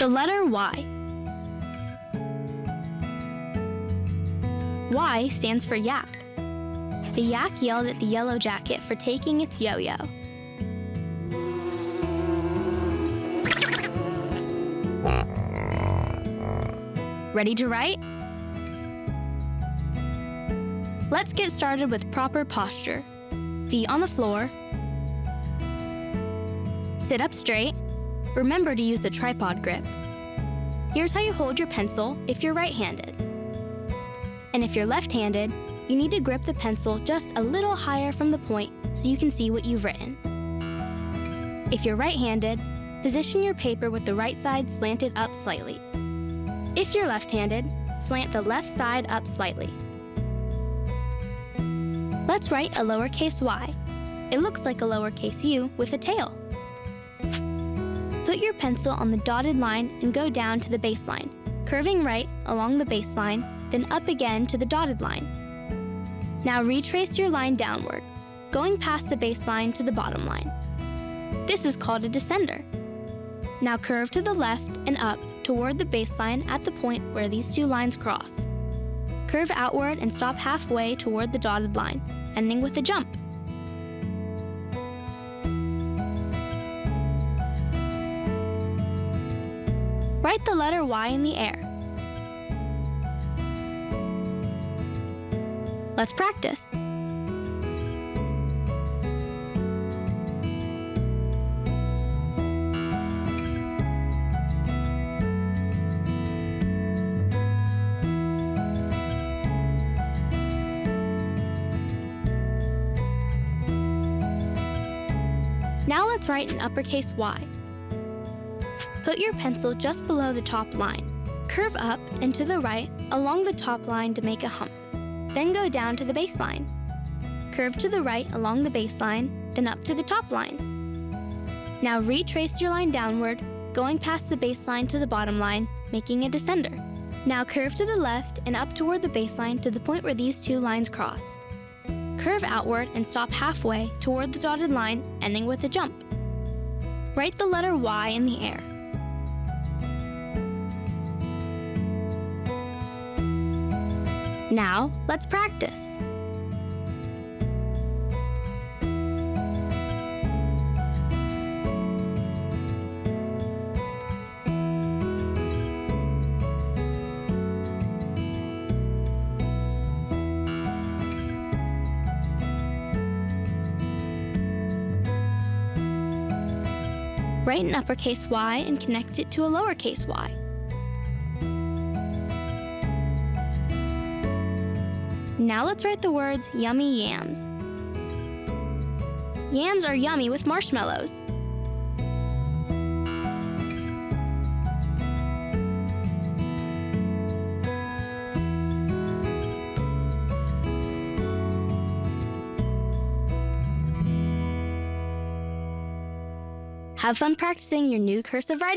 The letter Y. Y stands for yak. The yak yelled at the yellow jacket for taking its yo-yo. Ready to write? Let's get started with proper posture. Feet on the floor. Sit up straight. Remember to use the tripod grip. Here's how you hold your pencil if you're right-handed. And if you're left-handed, you need to grip the pencil just a little higher from the point so you can see what you've written. If you're right-handed, position your paper with the right side slanted up slightly. If you're left-handed, slant the left side up slightly. Let's write a lowercase y. It looks like a lowercase u with a tail. Put your pencil on the dotted line and go down to the baseline, curving right along the baseline, then up again to the dotted line. Now retrace your line downward, going past the baseline to the bottom line. This is called a descender. Now curve to the left and up toward the baseline at the point where these two lines cross. Curve outward and stop halfway toward the dotted line, ending with a jump. Write the letter Y in the air. Let's practice. Now let's write an uppercase Y. Put your pencil just below the top line. Curve up and to the right along the top line to make a hump. Then go down to the baseline. Curve to the right along the baseline, then up to the top line. Now retrace your line downward, going past the baseline to the bottom line, making a descender. Now curve to the left and up toward the baseline to the point where these two lines cross. Curve outward and stop halfway toward the dotted line, ending with a jump. Write the letter Y in the air. Now, let's practice. Write an uppercase Y and connect it to a lowercase y. Now let's write the words yummy yams. Yams are yummy with marshmallows. Have fun practicing your new cursive writing.